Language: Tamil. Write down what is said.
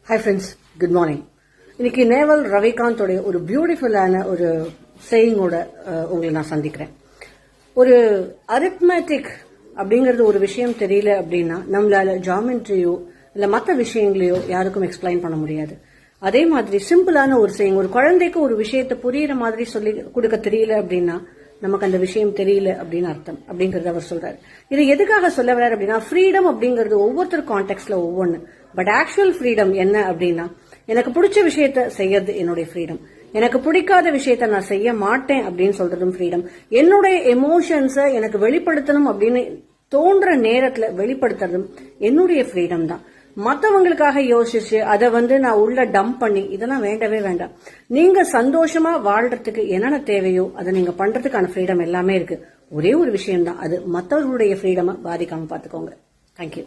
Hi friends, good morning. இன்னைக்கு நேவல் ரவிகாந்தோட ஒரு பியூட்டிஃபுல்லான ஒரு சேயிங்கோட உங்களை நான் சந்திக்கிறேன். ஒரு அரித்மேட்டிக் அப்படிங்கறது ஒரு விஷயம் தெரியல அப்படின்னா நம்மளால ஜாமெட்ரியோ இல்ல மற்ற விஷயங்களையோ யாருக்கும் எக்ஸ்பிளைன் பண்ண முடியாது. அதே மாதிரி சிம்பிளான ஒரு சேயிங், ஒரு குழந்தைக்கு ஒரு விஷயத்தை புரியுற மாதிரி சொல்லி கொடுக்க தெரியல அப்படின்னா நமக்கு அந்த விஷயம் தெரியல அப்படின்னு அர்த்தம் அப்படிங்கறத அவர் சொல்றாரு. இது எதுக்காக சொல்ல வர்றாரு அப்படின்னா, ஃப்ரீடம் அப்படிங்கிறது ஒவ்வொருத்தர் கான்டெக்ட்ல ஒவ்வொன்னு. பட் ஆக்சுவல் ஃப்ரீடம் என்ன அப்படின்னா, எனக்கு பிடிச்ச விஷயத்த செய்யறது என்னுடைய ஃப்ரீடம், எனக்கு பிடிக்காத விஷயத்த நான் செய்ய மாட்டேன் அப்படின்னு சொல்றதும் ஃப்ரீடம். என்னுடைய எமோஷன்ஸை எனக்கு வெளிப்படுத்தணும் அப்படின்னு தோன்ற நேரத்துல வெளிப்படுத்துறதும் என்னுடைய ஃப்ரீடம் தான். மத்தவங்களுக்காக யோசிச்சு அதை நான் உள்ள டம்ப் பண்ணி இதெல்லாம் வேண்டவே வேண்டாம். நீங்க சந்தோஷமா வாழ்றதுக்கு என்னென்ன தேவையோ அதை நீங்க பண்றதுக்கான ஃப்ரீடம் எல்லாமே இருக்கு. ஒரே ஒரு விஷயம் தான், அது மற்றவர்களுடைய ஃப்ரீடமை பாதிக்காம பாத்துக்கோங்க. தேங்க்யூ.